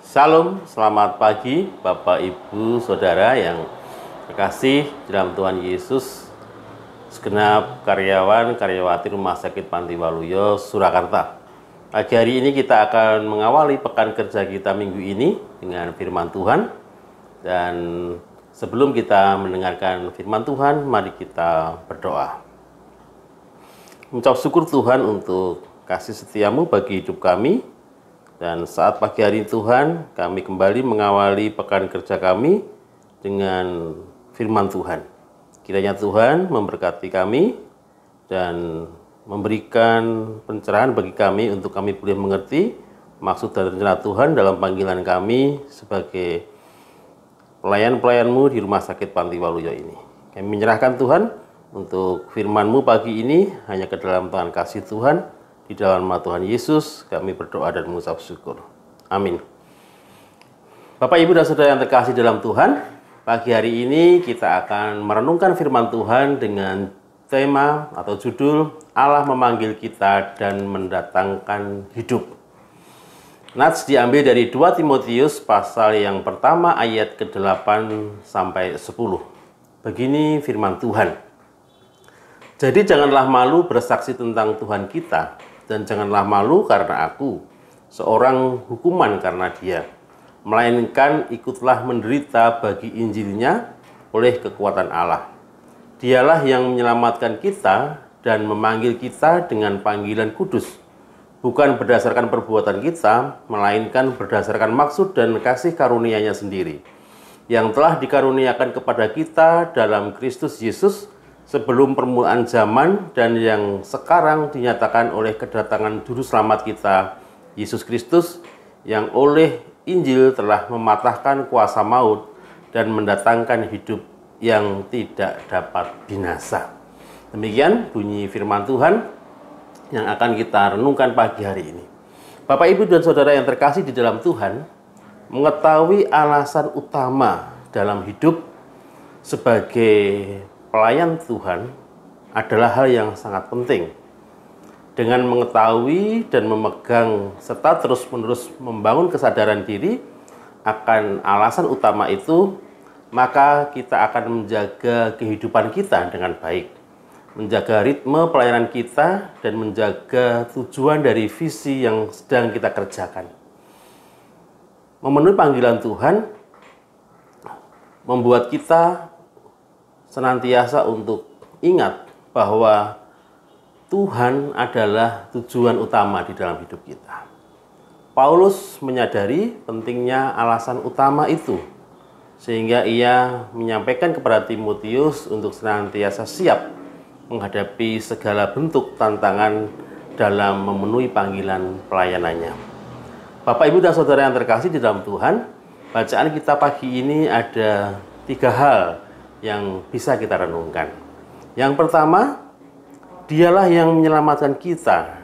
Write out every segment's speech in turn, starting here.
Salam, selamat pagi Bapak, Ibu, Saudara yang terkasih dalam Tuhan Yesus, segenap karyawan, karyawati Rumah Sakit Panti Waluyo, Surakarta. Pagi hari ini kita akan mengawali pekan kerja kita minggu ini dengan firman Tuhan. Dan sebelum kita mendengarkan firman Tuhan, mari kita berdoa. Mengucap syukur Tuhan untuk kasih setiamu bagi hidup kami. Dan saat pagi hari Tuhan, kami kembali mengawali pekan kerja kami dengan firman Tuhan. Kiranya Tuhan memberkati kami dan memberikan pencerahan bagi kami untuk kami boleh mengerti maksud dan rencana Tuhan dalam panggilan kami sebagai pelayan-pelayan-Mu di Rumah Sakit Panti Waluyo ini. Kami menyerahkan Tuhan untuk firman-Mu pagi ini hanya ke dalam tangan kasih Tuhan. Di dalam nama Tuhan Yesus kami berdoa dan mengucap syukur. Amin. Bapak, Ibu, dan Saudara yang terkasih dalam Tuhan, pagi hari ini kita akan merenungkan firman Tuhan dengan tema atau judul Allah memanggil kita dan mendatangkan hidup. Nats diambil dari 2 Timotius pasal yang pertama ayat ke-8 sampai 10. Begini firman Tuhan. Jadi janganlah malu bersaksi tentang Tuhan kita, dan janganlah malu karena aku, seorang hukuman karena dia. Melainkan ikutlah menderita bagi Injilnya oleh kekuatan Allah. Dialah yang menyelamatkan kita dan memanggil kita dengan panggilan kudus. Bukan berdasarkan perbuatan kita, melainkan berdasarkan maksud dan kasih karunia-Nya sendiri. Yang telah dikaruniakan kepada kita dalam Kristus Yesus, sebelum permulaan zaman dan yang sekarang dinyatakan oleh kedatangan Juru Selamat kita, Yesus Kristus, yang oleh Injil telah mematahkan kuasa maut dan mendatangkan hidup yang tidak dapat binasa. Demikian bunyi firman Tuhan yang akan kita renungkan pagi hari ini. Bapak, Ibu, dan Saudara yang terkasih di dalam Tuhan, mengetahui alasan utama dalam hidup sebagai pelayan Tuhan adalah hal yang sangat penting. Dengan mengetahui dan memegang serta terus-menerus membangun kesadaran diri akan alasan utama itu, maka kita akan menjaga kehidupan kita dengan baik, menjaga ritme pelayanan kita, dan menjaga tujuan dari visi yang sedang kita kerjakan. Memenuhi panggilan Tuhan membuat kita senantiasa untuk ingat bahwa Tuhan adalah tujuan utama di dalam hidup kita. Paulus menyadari pentingnya alasan utama itu, sehingga ia menyampaikan kepada Timotius untuk senantiasa siap menghadapi segala bentuk tantangan dalam memenuhi panggilan pelayanannya. Bapak, Ibu, dan Saudara yang terkasih di dalam Tuhan, bacaan kita pagi ini ada 3 hal yang bisa kita renungkan. Yang pertama, Dialah yang menyelamatkan kita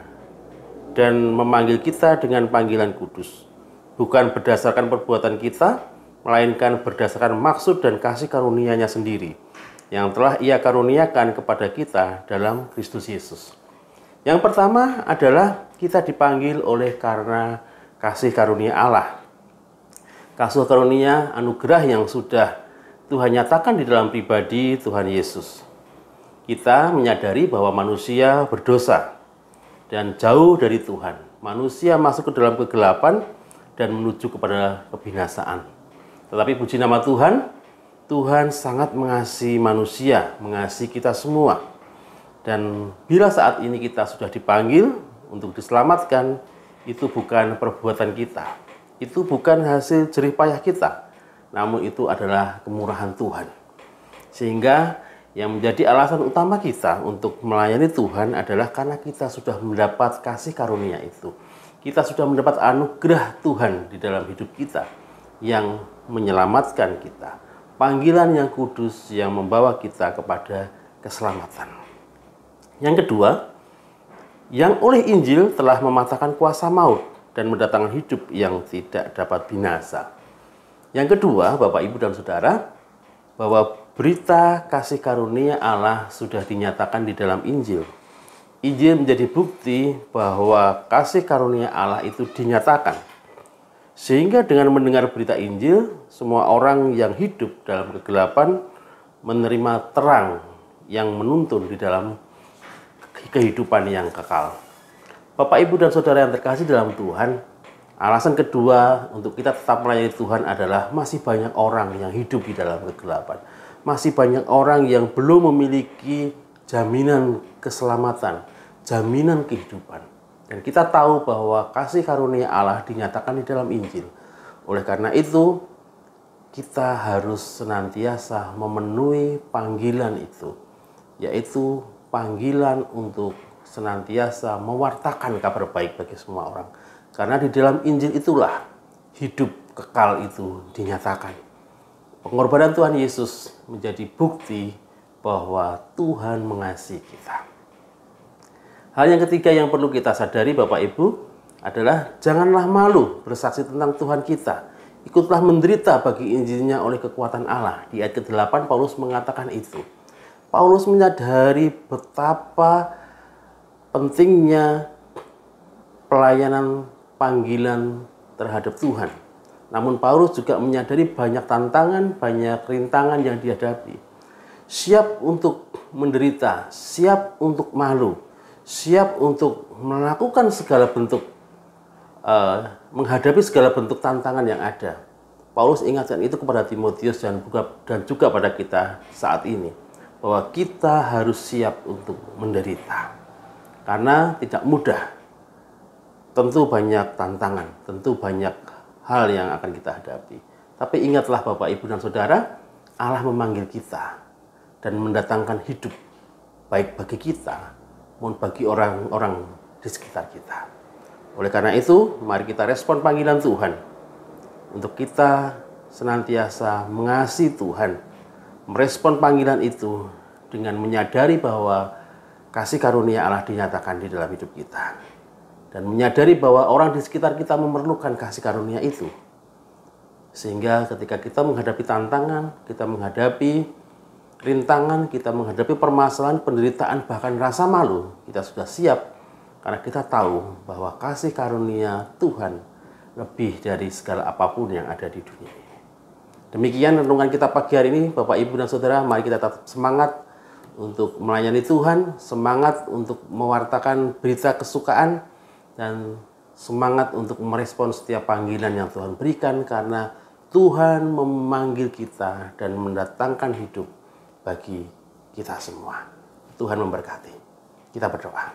dan memanggil kita dengan panggilan kudus. Bukan berdasarkan perbuatan kita, melainkan berdasarkan maksud dan kasih karunia-Nya sendiri, yang telah Ia karuniakan kepada kita dalam Kristus Yesus. Yang pertama adalah kita dipanggil oleh karena kasih karunia Allah. Kasih karunia anugerah yang sudah Tuhan nyatakan di dalam pribadi Tuhan Yesus. Kita menyadari bahwa manusia berdosa dan jauh dari Tuhan. Manusia masuk ke dalam kegelapan dan menuju kepada kebinasaan. Tetapi puji nama Tuhan, Tuhan sangat mengasihi manusia, mengasihi kita semua. Dan bila saat ini kita sudah dipanggil untuk diselamatkan, itu bukan perbuatan kita. Itu bukan hasil jerih payah kita, namun itu adalah kemurahan Tuhan. Sehingga yang menjadi alasan utama kita untuk melayani Tuhan adalah karena kita sudah mendapat kasih karunia itu. Kita sudah mendapat anugerah Tuhan di dalam hidup kita yang menyelamatkan kita. Panggilan yang kudus yang membawa kita kepada keselamatan. Yang kedua, yang oleh Injil telah mematahkan kuasa maut dan mendatangkan hidup yang tidak dapat binasa. Yang kedua, Bapak, Ibu, dan Saudara, bahwa berita kasih karunia Allah sudah dinyatakan di dalam Injil. Injil menjadi bukti bahwa kasih karunia Allah itu dinyatakan. Sehingga dengan mendengar berita Injil, semua orang yang hidup dalam kegelapan menerima terang yang menuntun di dalam kehidupan yang kekal. Bapak, Ibu, dan Saudara yang terkasih dalam Tuhan, alasan kedua untuk kita tetap melayani Tuhan adalah masih banyak orang yang hidup di dalam kegelapan. Masih banyak orang yang belum memiliki jaminan keselamatan, jaminan kehidupan. Dan kita tahu bahwa kasih karunia Allah dinyatakan di dalam Injil. Oleh karena itu, kita harus senantiasa memenuhi panggilan itu, yaitu panggilan untuk senantiasa mewartakan kabar baik bagi semua orang. Karena di dalam Injil itulah hidup kekal itu dinyatakan. Pengorbanan Tuhan Yesus menjadi bukti bahwa Tuhan mengasihi kita. Hal yang ketiga yang perlu kita sadari, Bapak Ibu, adalah janganlah malu bersaksi tentang Tuhan kita. Ikutlah menderita bagi Injilnya oleh kekuatan Allah. Di ayat ke-8 Paulus mengatakan itu. Paulus menyadari betapa pentingnya pelayanan panggilan terhadap Tuhan. Namun Paulus juga menyadari banyak tantangan, banyak rintangan yang dihadapi. Siap untuk menderita, siap untuk malu, siap untuk melakukan segala bentuk, menghadapi segala bentuk tantangan yang ada. Paulus ingatkan itu kepada Timotius dan juga pada kita saat ini, bahwa kita harus siap untuk menderita. Karena tidak mudah, tentu banyak tantangan, tentu banyak hal yang akan kita hadapi. Tapi ingatlah Bapak, Ibu, dan Saudara, Allah memanggil kita dan mendatangkan hidup baik bagi kita maupun bagi orang-orang di sekitar kita. Oleh karena itu, mari kita respon panggilan Tuhan untuk kita senantiasa mengasihi Tuhan, merespon panggilan itu dengan menyadari bahwa kasih karunia Allah dinyatakan di dalam hidup kita, dan menyadari bahwa orang di sekitar kita memerlukan kasih karunia itu. Sehingga ketika kita menghadapi tantangan, kita menghadapi rintangan, kita menghadapi permasalahan, penderitaan, bahkan rasa malu, kita sudah siap karena kita tahu bahwa kasih karunia Tuhan lebih dari segala apapun yang ada di dunia ini. Demikian renungan kita pagi hari ini, Bapak, Ibu, dan Saudara. Mari kita tetap semangat untuk melayani Tuhan, semangat untuk mewartakan berita kesukaan, dan semangat untuk merespon setiap panggilan yang Tuhan berikan, karena Tuhan memanggil kita dan mendatangkan hidup bagi kita semua. Tuhan memberkati. Kita berdoa.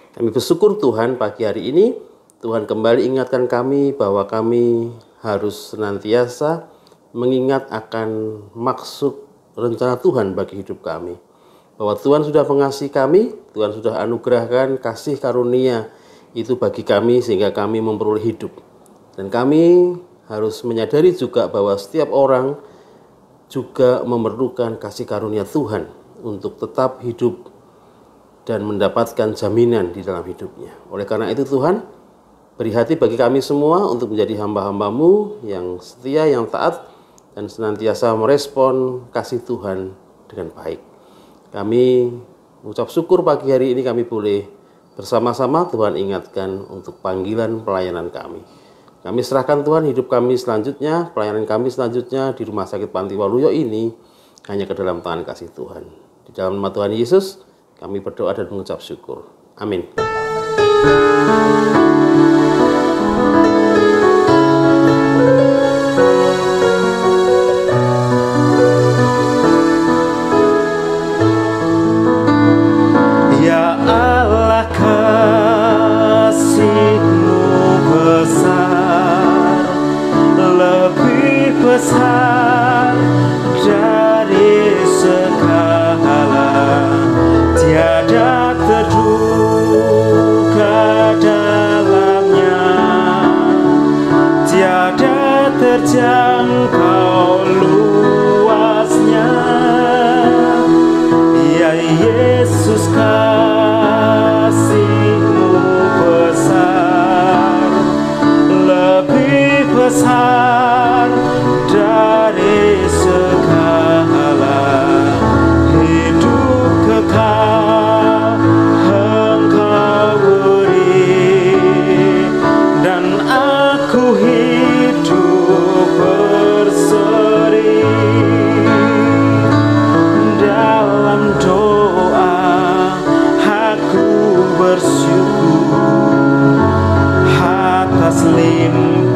Kami bersyukur Tuhan, pagi hari ini Tuhan kembali ingatkan kami bahwa kami harus senantiasa mengingat akan maksud rencana Tuhan bagi hidup kami. Bahwa Tuhan sudah mengasihi kami, Tuhan sudah anugerahkan kasih karunia itu bagi kami sehingga kami memperoleh hidup. Dan kami harus menyadari juga bahwa setiap orang juga memerlukan kasih karunia Tuhan untuk tetap hidup dan mendapatkan jaminan di dalam hidupnya. Oleh karena itu Tuhan, beri hati bagi kami semua untuk menjadi hamba-hamba-Mu yang setia, yang taat, dan senantiasa merespon kasih Tuhan dengan baik. Kami mengucap syukur pagi hari ini kami boleh bersama-sama Tuhan ingatkan untuk panggilan pelayanan kami. Kami serahkan Tuhan hidup kami selanjutnya, pelayanan kami selanjutnya di Rumah Sakit Panti Waluyo ini hanya ke dalam tangan kasih Tuhan. Di dalam nama Tuhan Yesus, kami berdoa dan mengucap syukur. Amin. Ya Allah, kasih-Mu besar, lebih besar dari segala, tiada terduga dalamnya, tiada terjangkau luasnya. Ya Yesus, kasih-Mu besar, lebih besar dari segala, hidup kekal Engkau beri, dan aku bersyukur atas limpahan